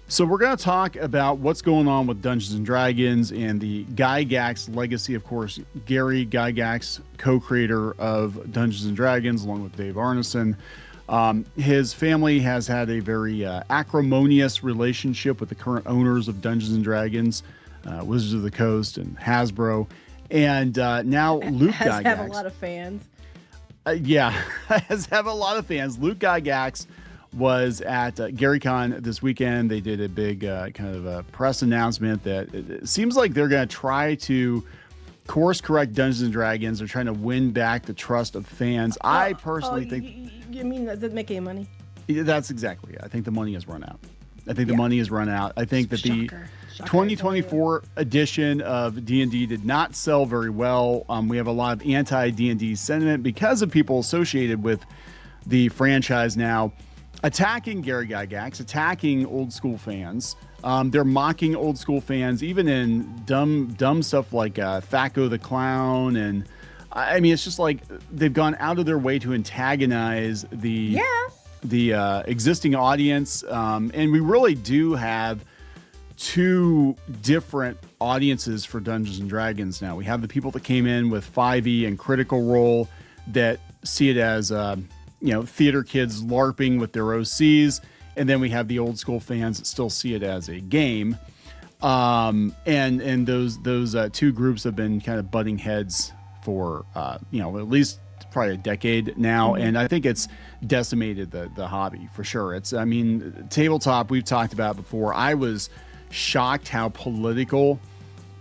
So we're going to talk about what's going on with Dungeons and Dragons and the Gygax legacy. Of course, Gary Gygax, co-creator of Dungeons and Dragons, along with Dave Arneson. His family has had a very acrimonious relationship with the current owners of Dungeons and Dragons, Wizards of the Coast and Hasbro. And now Luke Gygax. Have a lot of fans. Yeah, has have a lot of fans. Luke Gygax was at GaryCon this weekend. They did a big kind of a press announcement that it seems like they're going to try to course correct Dungeons and Dragons. They're trying to win back the trust of fans. I personally think. You mean, does it make any money? That's exactly it. I think the money has run out. I think the money has run out. I think that the 2024 edition of D&D did not sell very well. We have a lot of anti-D&D sentiment because of people associated with the franchise now attacking Gary Gygax, attacking old school fans. They're mocking old school fans, even in dumb stuff like Thaco the Clown. And I mean, it's just like they've gone out of their way to antagonize the existing audience. And we really do have two different audiences for Dungeons and Dragons now. We have the people that came in with 5e and Critical Role that see it as theater kids LARPing with their OCs, and then we have the old school fans that still see it as a game. And those two groups have been kind of butting heads for at least probably a decade now, and I think it's decimated the hobby for sure. Tabletop, we've talked about before. I was shocked how political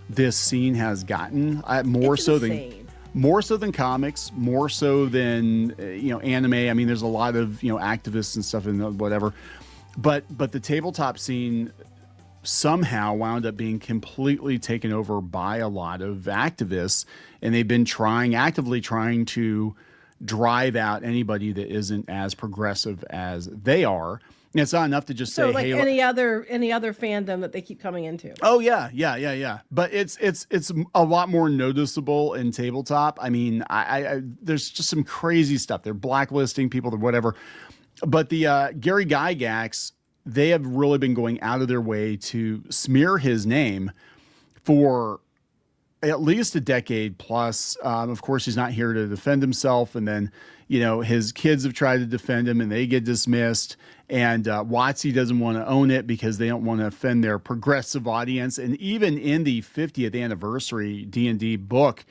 this scene has gotten. More so than comics, more so than anime. I mean, there's a lot of activists and stuff and whatever, but the tabletop scene somehow wound up being completely taken over by a lot of activists, and they've been actively trying to drive out anybody that isn't as progressive as they are. And it's not enough to just say, like, hey, any other fandom that they keep coming into. Oh yeah. But it's a lot more noticeable in tabletop. I mean, I there's just some crazy stuff. They're blacklisting people or whatever. But the Gary Gygax, they have really been going out of their way to smear his name for at least a decade plus. Of course, he's not here to defend himself, and then his kids have tried to defend him and they get dismissed. And WotC doesn't want to own it because they don't want to offend their progressive audience. And even in the 50th anniversary D&D book,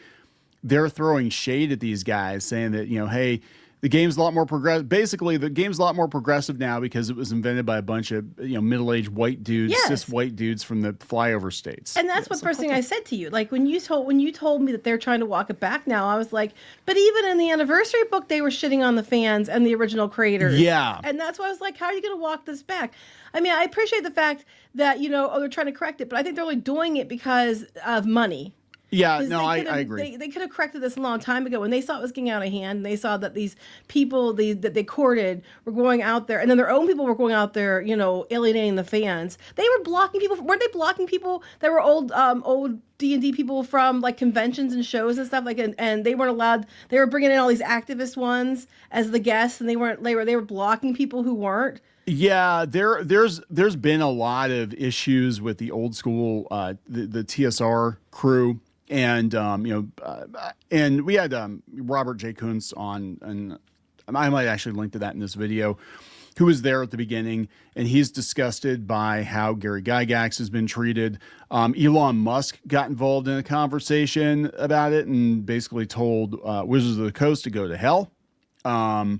they're throwing shade at these guys, saying that, hey, the game's a lot more progressive. Basically, the game's a lot more progressive now because it was invented by a bunch of middle-aged white dudes, cis white dudes from the flyover states. And that's what first thing I said to you. Like when you told me that they're trying to walk it back now, I was like, but even in the anniversary book, they were shitting on the fans and the original creators. Yeah. And that's why I was like, how are you going to walk this back? I mean, I appreciate the fact that they're trying to correct it, but I think they're only doing it because of money. Yeah, no, I agree. They could have corrected this a long time ago when they saw it was getting out of hand, and they saw that these people that they courted were going out there, and then their own people were going out there, alienating the fans. They were blocking people. Weren't they blocking people that were old D&D people from like conventions and shows and stuff and they weren't allowed. They were bringing in all these activist ones as the guests, and they were blocking people who weren't. Yeah, there's been a lot of issues with the old school the TSR crew. And and we had Robert J. Kuntz on, and I might actually link to that in this video, who was there at the beginning, and he's disgusted by how Gary Gygax has been treated. Elon Musk got involved in a conversation about it and basically told Wizards of the Coast to go to hell. And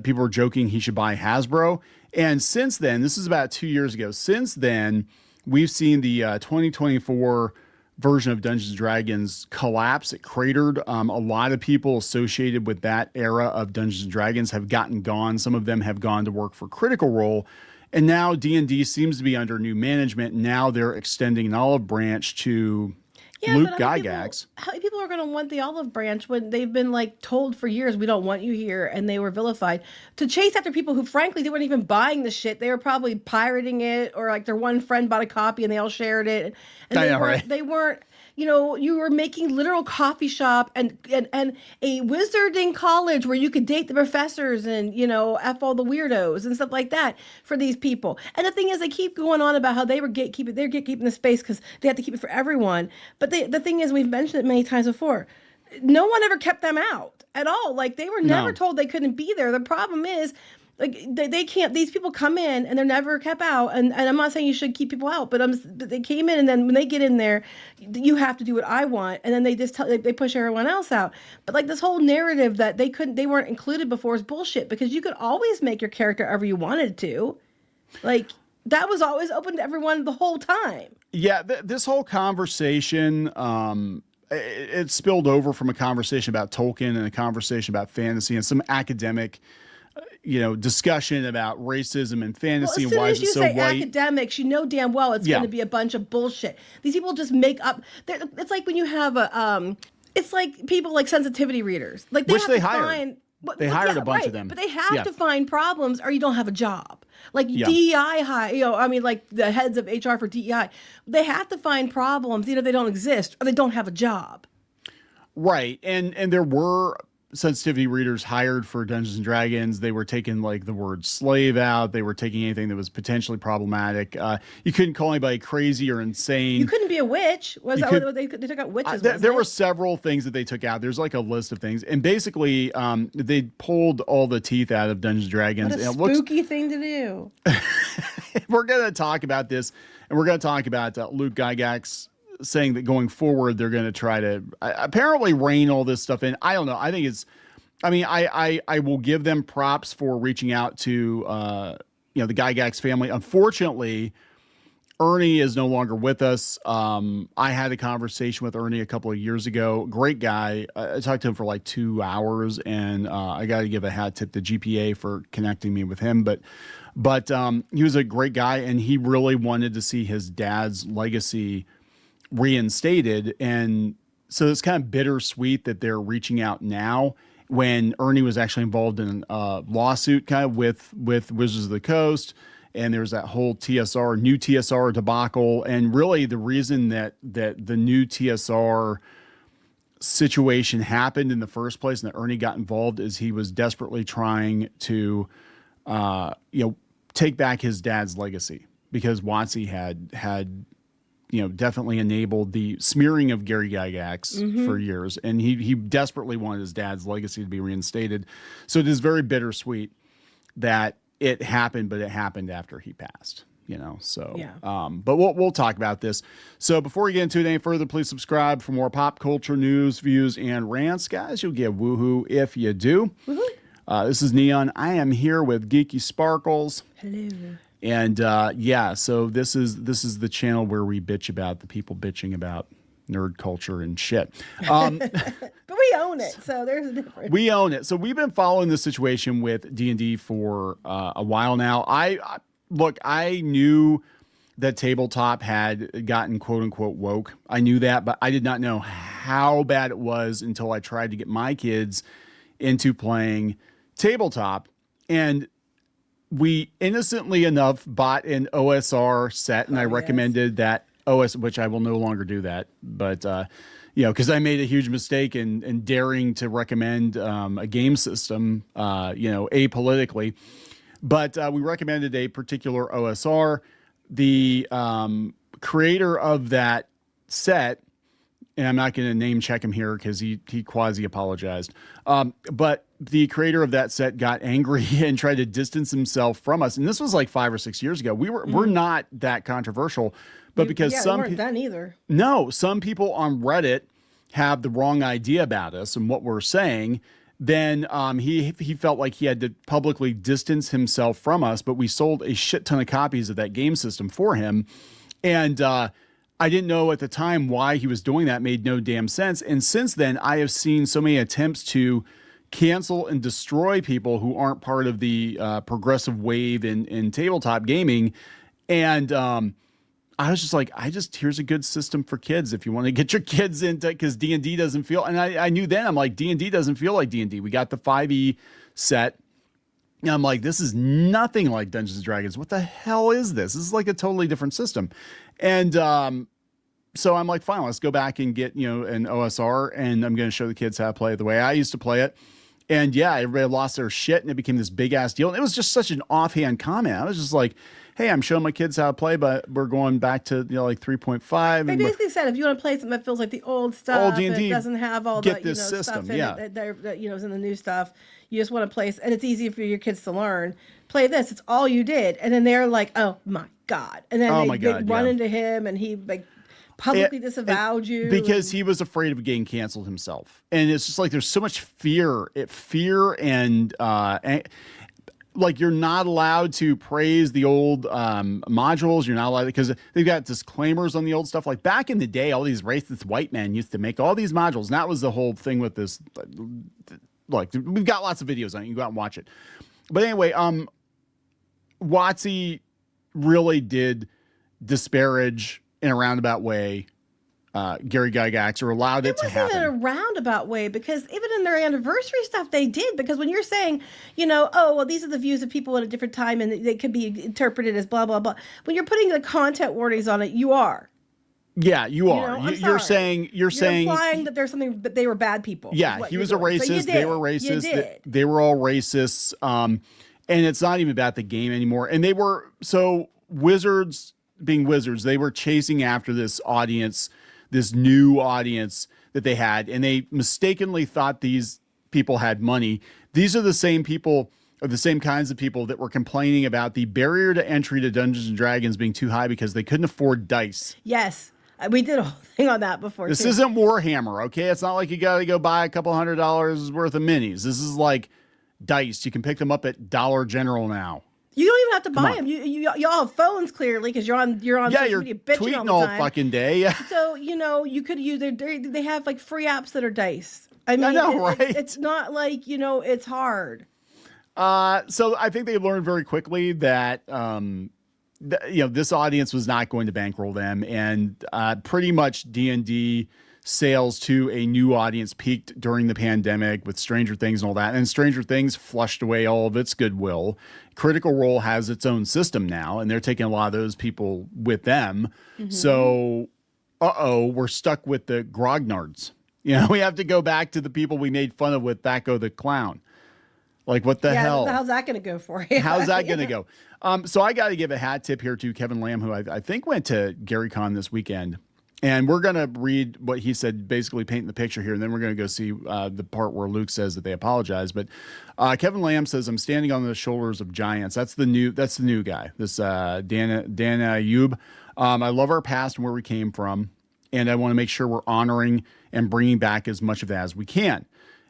people were joking he should buy Hasbro. And since then, this is about 2 years ago, since then, we've seen the 2024 version of Dungeons & Dragons collapse. It cratered. A lot of people associated with that era of Dungeons & Dragons have gotten gone. Some of them have gone to work for Critical Role. And now D&D seems to be under new management. Now they're extending an olive branch to Yeah, Luke but Gygax. how many people are going to want the olive branch when they've been like told for years we don't want you here, and they were vilified to chase after people who, frankly, they weren't even buying the shit. They were probably pirating it, or like their one friend bought a copy and they all shared it, and I know, right? they weren't. You know, you were making literal coffee shop and a wizarding college where you could date the professors and, you know, F all the weirdos and stuff like that for these people. And the thing is, they keep going on about how they're gatekeeping the space because they have to keep it for everyone. But the thing is, we've mentioned it many times before, no one ever kept them out at all. Like, they were never told they couldn't be there. The problem is, like, they can't, these people come in and they're never kept out. And I'm not saying you should keep people out, but they came in, and then when they get in there, you have to do what I want. And then they just they push everyone else out. But like, this whole narrative that they weren't included before is bullshit, because you could always make your character however you wanted to. Like, that was always open to everyone the whole time. Yeah. This whole conversation, it spilled over from a conversation about Tolkien and a conversation about fantasy and some academic discussion about racism and fantasy, well, and why is as it you so say white? Academics, you know damn well it's going to be a bunch of bullshit. These people just make up. It's like when you have it's like people like sensitivity readers. Like, they Which have they to hired. find. They hired a bunch of them. But they have to find problems, or you don't have a job. Like DEI, like the heads of HR for DEI, they have to find problems. Either they don't exist or they don't have a job. Right, and there were sensitivity readers hired for Dungeons and Dragons. They were taking like the word slave out. They were taking anything that was potentially problematic. You couldn't call anybody crazy or insane. You couldn't be a witch. Was that what they took out witches? There were several things that they took out. There's like a list of things, and basically they pulled all the teeth out of Dungeons and Dragons. What a spooky thing to do. We're going to talk about this, and we're going to talk about Luke Gygax saying that going forward, they're going to try to apparently rein all this stuff in. I don't know. I think I will give them props for reaching out to, the Gygax family. Unfortunately, Ernie is no longer with us. I had a conversation with Ernie a couple of years ago. Great guy. I talked to him for like 2 hours, and I got to give a hat tip to GPA for connecting me with him. But he was a great guy, and he really wanted to see his dad's legacy reinstated. And so it's kind of bittersweet that they're reaching out now, when Ernie was actually involved in a lawsuit kind of with Wizards of the Coast. And there's that whole new TSR debacle. And really the reason that the new TSR situation happened in the first place and that Ernie got involved is he was desperately trying to, take back his dad's legacy, because WotC had definitely enabled the smearing of Gary Gygax for years. And he desperately wanted his dad's legacy to be reinstated. So it is very bittersweet that it happened, but it happened after he passed, so, yeah. But we'll talk about this. So before we get into it any further, please subscribe for more pop culture news, views, and rants. Guys, you'll get woohoo if you do. Woohoo. This is Kneon. I am here with Geeky Sparkles. Hello. And so this is the channel where we bitch about the people bitching about nerd culture and shit. But we own it, so there's a difference. We own it. So we've been following this situation with D&D for a while now. I knew that tabletop had gotten quote unquote woke. I knew that, but I did not know how bad it was until I tried to get my kids into playing tabletop. And we innocently enough bought an OSR set, and I recommended that which I will no longer do that. But, because I made a huge mistake in daring to recommend a game system, apolitically. But we recommended a particular OSR. The creator of that set, and I'm not going to name check him here because he quasi apologized. But the creator of that set got angry and tried to distance himself from us. And this was like 5 or 6 years ago. We're not that controversial, but because some weren't done either. No, some people on Reddit have the wrong idea about us and what we're saying. Then he felt like he had to publicly distance himself from us, but we sold a shit ton of copies of that game system for him. And I didn't know at the time why he was doing that. Made no damn sense. And since then, I have seen so many attempts to cancel and destroy people who aren't part of the progressive wave in tabletop gaming. And I was just like, here's a good system for kids if you want to get your kids into, because D&D doesn't feel, and I knew then, I'm like, D&D doesn't feel like D&D. We got the 5e set. And I'm like, this is nothing like Dungeons and Dragons. What the hell is this? This is like a totally different system. And so I'm like, fine, let's go back and get, an OSR, and I'm going to show the kids how to play it the way I used to play it. And yeah, everybody lost their shit, and it became this big ass deal. And it was just such an offhand comment. I was just like, hey, I'm showing my kids how to play, but we're going back to like 3.5. They basically said if you want to play something that feels like the old stuff, old D&D, it doesn't have all get the this system, stuff in it that is in the new stuff. You just want to play, and it's easy for your kids to learn. Play this. It's all you did, and then they're like, "Oh my god!" And then they run into him, and he publicly disavowed you because he was afraid of getting canceled himself. And it's just like there's so much fear and like you're not allowed to praise the old modules. You're not allowed, because they've got disclaimers on the old stuff. Like back in the day, all these racist white men used to make all these modules, and that was the whole thing with this. Like we've got lots of videos on it. You can go out and watch it. But anyway, WotC really did disparage in a roundabout way Gary Gygax, or allowed it to happen. It wasn't in a roundabout way, because even in their anniversary stuff they did, because when you're saying, oh, well, these are the views of people at a different time and they could be interpreted as blah, blah, blah. When you're putting the content warnings on it, you are. Yeah, you are. You're saying implying that there's something, that they were bad people. Yeah, he was a racist. They were racist. They were all racists. And it's not even about the game anymore. And they were, so Wizards being Wizards, they were chasing after this audience, this new audience that they had, and they mistakenly thought these people had money. These are the same people, or the same kinds of people that were complaining about the barrier to entry to Dungeons and Dragons being too high because they couldn't afford dice. Yes. We did a whole thing on that before. This isn't Warhammer, okay? It's not like you got to go buy a couple $100 worth of minis. This is like dice. You can pick them up at Dollar General now. You don't even have to buy them. You all have phones, clearly, because you're on social media bitching tweeting all the time. Fucking day. Yeah. So you could use they have like free apps that are dice. I mean, right? It's not like it's hard. So I think they learned very quickly that this audience was not going to bankroll them, and pretty much D&D sales to a new audience peaked during the pandemic with Stranger Things and all that. And Stranger Things flushed away all of its goodwill. Critical Role has its own system now, and they're taking a lot of those people with them. Mm-hmm. So, we're stuck with the grognards. We have to go back to the people we made fun of with Thaco the Clown. Like, what the hell? How's that going to go for you? How's that going to go? So I got to give a hat tip here to Kevin Lamb, who I think went to GaryCon this weekend. And we're going to read what he said, basically painting the picture here. And then we're going to go see the part where Luke says that they apologize. But Kevin Lamb says, I'm standing on the shoulders of giants. That's the new guy, this Dana Ayub. I love our past and where we came from. And I want to make sure we're honoring and bringing back as much of that as we can.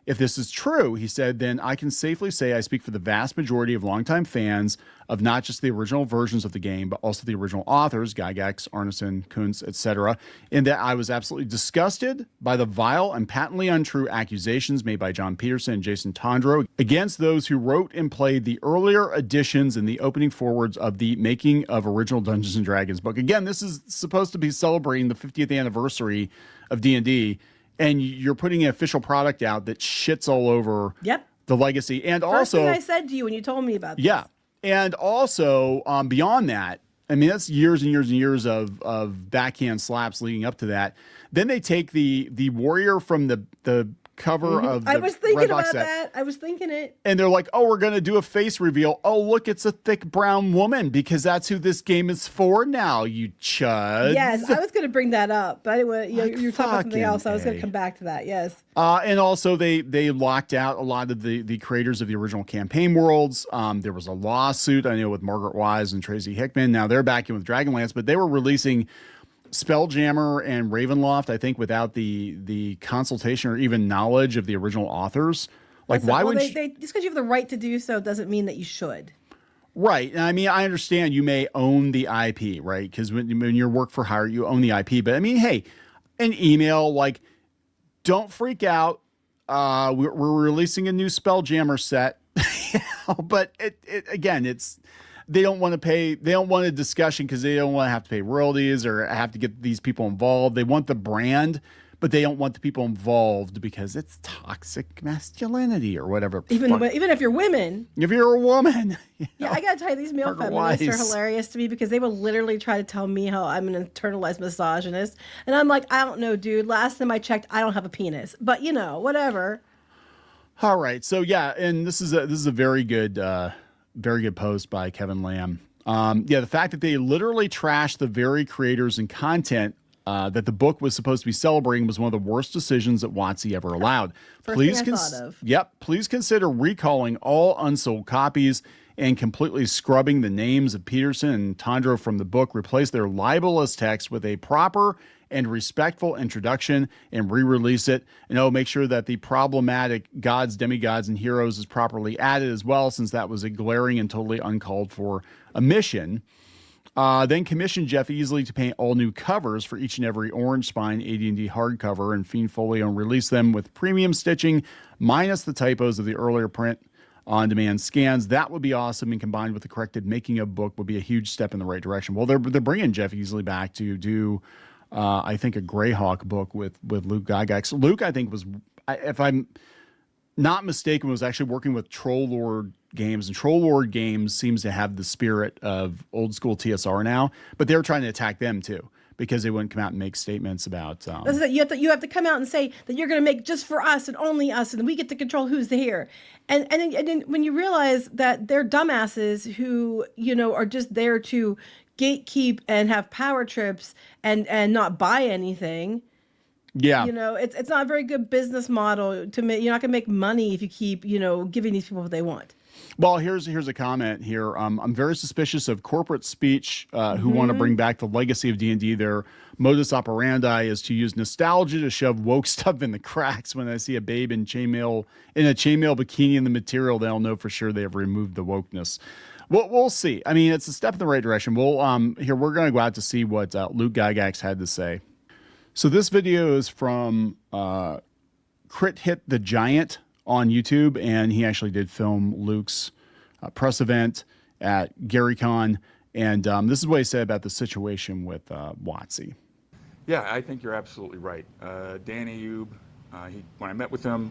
If this is true, he said, then I can safely say I speak for the vast majority of longtime fans of not just the original versions of the game, but also the original authors, Gygax, Arneson, Kuntz, etc., in that I was absolutely disgusted by the vile and patently untrue accusations made by John Peterson and Jason Tondro against those who wrote and played the earlier editions in the opening forwards of the Making of Original Dungeons & Dragons book. Again, this is supposed to be celebrating the 50th anniversary of D&D, and you're putting an official product out that shits all over the legacy. And First also, thing I said to you when you told me about this. Yeah. And also, beyond that, I mean, that's years and years and years of backhand slaps leading up to that. Then they take the warrior from the cover of the I was thinking Red Box about set, that. I was thinking it. and they're like, oh, we're going to do a face reveal. Oh, look, it's a thick brown woman, because that's who this game is for now, you chuds. Yes, I was going to bring that up. But anyway, you're talking about something else. I was going to come back to that. Yes. And also, they locked out a lot of the creators of the original campaign worlds. There was a lawsuit, I know, with Margaret Wise and Tracy Hickman. Now they're back in with Dragonlance, but they were releasing Spelljammer and Ravenloft, I think, without the consultation or even knowledge of the original authors. Like, why would just because you have the right to do so doesn't mean that you should. Right. And I mean, I understand you may own the IP, right? Because when you're work for hire, you own the IP. But I mean, hey, an email, like, don't freak out. We're releasing a new Spelljammer set. But it again, it's they don't want to pay. They don't want a discussion because they don't want to have to pay royalties or have to get these people involved. They want the brand, but they don't want the people involved because it's toxic masculinity or whatever. Even if you're women. If you're a woman. Yeah, I gotta tell you, these male feminists are hilarious to me because they will literally try to tell me how I'm an internalized misogynist. And I'm like, I don't know, dude. Last time I checked, I don't have a penis. But, whatever. All right. So, yeah, and this is a very good post by Kevin Lamb. The fact that they literally trashed the very creators and content that the book was supposed to be celebrating was one of the worst decisions that WotC ever allowed. First thing I thought of. Yep. Please consider recalling all unsold copies and completely scrubbing the names of Peterson and Tondro from the book. Replace their libelous text with a proper and respectful introduction and re-release it. And make sure that the problematic gods, demigods, and heroes is properly added as well, since that was a glaring and totally uncalled for omission. Then commissioned Jeff Easley to paint all new covers for each and every Orange Spine AD&D hardcover and Fiend Folio and release them with premium stitching minus the typos of the earlier print on-demand scans. That would be awesome, and combined with the corrected making of book would be a huge step in the right direction. Well, they're bringing Jeff Easley back to do, I think, a Greyhawk book with Luke Gygax. Luke, I think, if I'm not mistaken, was actually working with Troll Lord Games, and Troll Lord Games seems to have the spirit of old school TSR now, but they're trying to attack them too because they wouldn't come out and make statements about. You have to come out and say that you're going to make just for us and only us, and we get to control who's here. And then when you realize that they're dumbasses who are just there to gatekeep and have power trips and not buy anything. Yeah. It's not a very good business model to make. You're not going to make money if you keep, giving these people what they want. Well, here's a comment here. I'm very suspicious of corporate speech who want to bring back the legacy of D&D. Their modus operandi is to use nostalgia to shove woke stuff in the cracks. When I see a babe in a chainmail bikini in the material, they'll know for sure they have removed the wokeness. We'll see. I mean, it's a step in the right direction. We're going to go out to see what Luke Gygax had to say. So this video is from Crit Hit the Giant on YouTube, and he actually did film Luke's press event at GaryCon, and this is what he said about the situation with WotC. Yeah, I think you're absolutely right. Dan Ayub, when I met with him,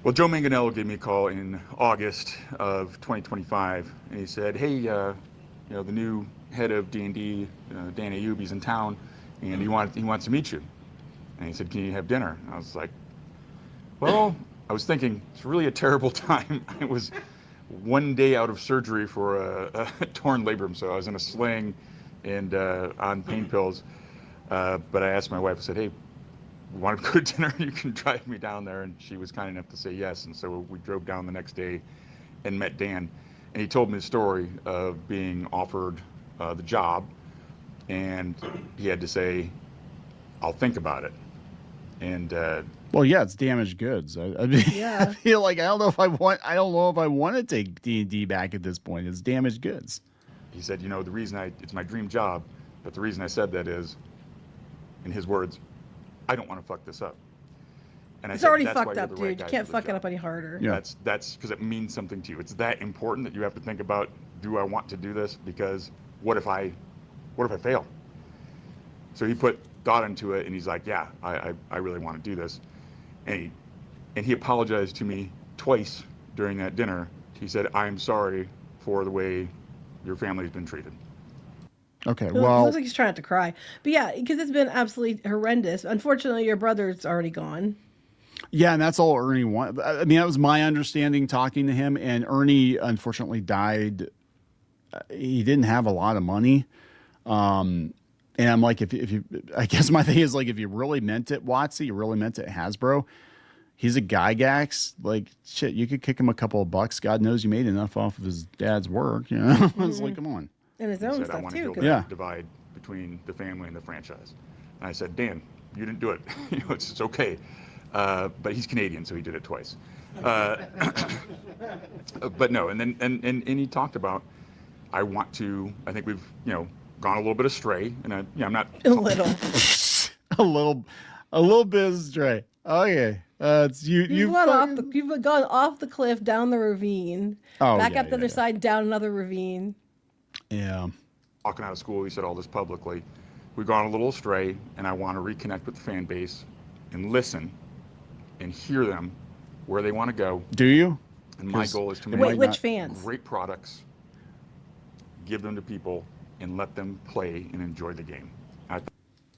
well, Joe Manganiello gave me a call in August of 2025, and he said, hey, the new head of D&D, Dan Ayub, he's in town, and he wants to meet you. And he said, can you have dinner? And I was like, well, I was thinking, it's really a terrible time. I was one day out of surgery for a torn labrum, so I was in a sling and on pain pills. But I asked my wife, I said, hey, we want to go to dinner? You can drive me down there. And she was kind enough to say yes. And so we drove down the next day and met Dan. And he told me the story of being offered the job. And he had to say, I'll think about it. And well, yeah, it's damaged goods. I feel like I don't know if I want to take D&D back at this point. It's damaged goods. He said, the reason it's my dream job, but the reason I said that is, in his words, I don't want to fuck this up. And it's already fucked up, dude. You can't fuck it up any harder. Yeah. That's because it means something to you. It's that important that you have to think about, do I want to do this? Because what if I fail? So he put thought into it, and he's like, yeah, I really want to do this. And he apologized to me twice during that dinner. He said, I'm sorry for the way your family's been treated. Okay, It well, looks like he's trying not to cry. But yeah, because it's been absolutely horrendous. Unfortunately, your brother's already gone. yeah, and that's all Ernie wanted. I mean, that was my understanding talking to him, and Ernie unfortunately died. He didn't have a lot of money. And I'm like, if you, I guess my thing is like, if you really meant it, WotC, you really meant it, Hasbro, he's a Gygax. Like, shit, you could kick him a couple of bucks. God knows you made enough off of his dad's work. It's like, come on. And his own said, stuff I want too. to heal that divide between the family and the franchise. And I said, Dan, you didn't do it. It's okay. But he's Canadian, so he did it twice. But no, and then and he talked about, I think we've gone a little bit astray, and I'm not A little. a little bit astray. Okay, it's you've gone off the cliff, down the ravine, back yeah, up the other side, down another ravine. Yeah. Walking out of school, he said all this publicly. We've gone a little astray, and I want to reconnect with the fan base and listen and hear them where they want to go. Do you? And my goal is to Wait, make which fans? great products, give them to people, and let them play and enjoy the game. I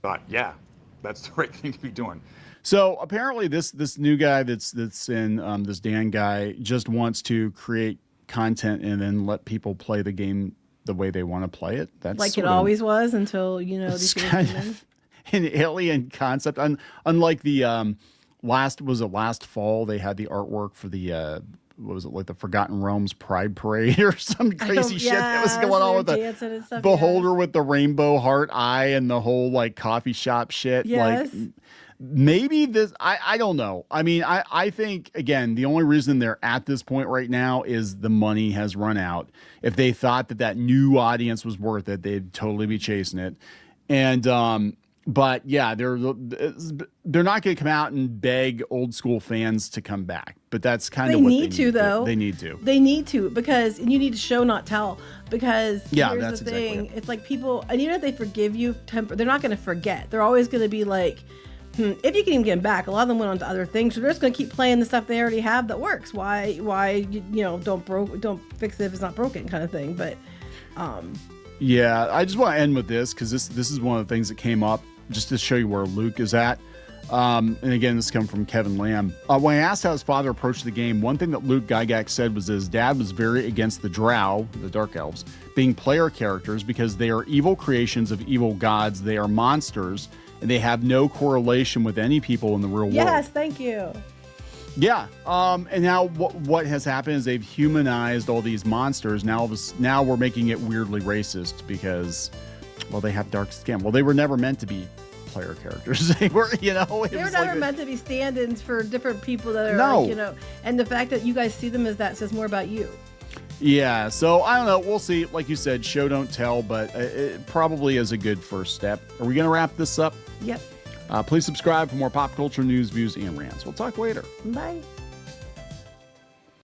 thought, yeah, that's the right thing to be doing. So apparently this new guy that's in this Dan guy just wants to create content and then let people play the game the way they want to play it. That's Like it sort of always was until, you know, these it's things kind came in. of an alien concept. Unlike the last fall, they had the artwork for the what was it, like the Forgotten Realms Pride Parade or some crazy shit that was going on with the beholder with the rainbow heart eye and the whole like coffee shop shit. Yes. Like maybe this, I don't know. I mean, I think, again, the only reason they're at this point right now is the money has run out. If they thought that new audience was worth it, they'd totally be chasing it. And, but yeah, they're not going to come out and beg old school fans to come back. But that's kind of what they need to, though. They need to. They need to, because you need to show, not tell. Because here's that's the thing: exactly it. It's like people, and even if they forgive you, they're not going to forget. They're always going to be like, if you can even get them back. A lot of them went on to other things, so they're just going to keep playing the stuff they already have that works. Why don't fix it if it's not broken, kind of thing. But yeah, I just want to end with this because this is one of the things that came up just to show you where Luke is at. And again, this comes from Kevin Lamb. When I asked how his father approached the game, one thing that Luke Gygax said was his dad was very against the Drow, the Dark Elves, being player characters because they are evil creations of evil gods. They are monsters, and they have no correlation with any people in the real world. Yes, thank you. Yeah. And now what has happened is they've humanized all these monsters. Now we're making it weirdly racist because, well, they have dark skin. Well, they were never meant to be player characters. They were, they were never meant to be stand-ins for different people that are, like, and the fact that you guys see them as that says more about you. Yeah, so I don't know. We'll see. Like you said, show don't tell, but it probably is a good first step. Are we going to wrap this up? Yep. Please subscribe for more pop culture news, views, and rants. We'll talk later. Bye.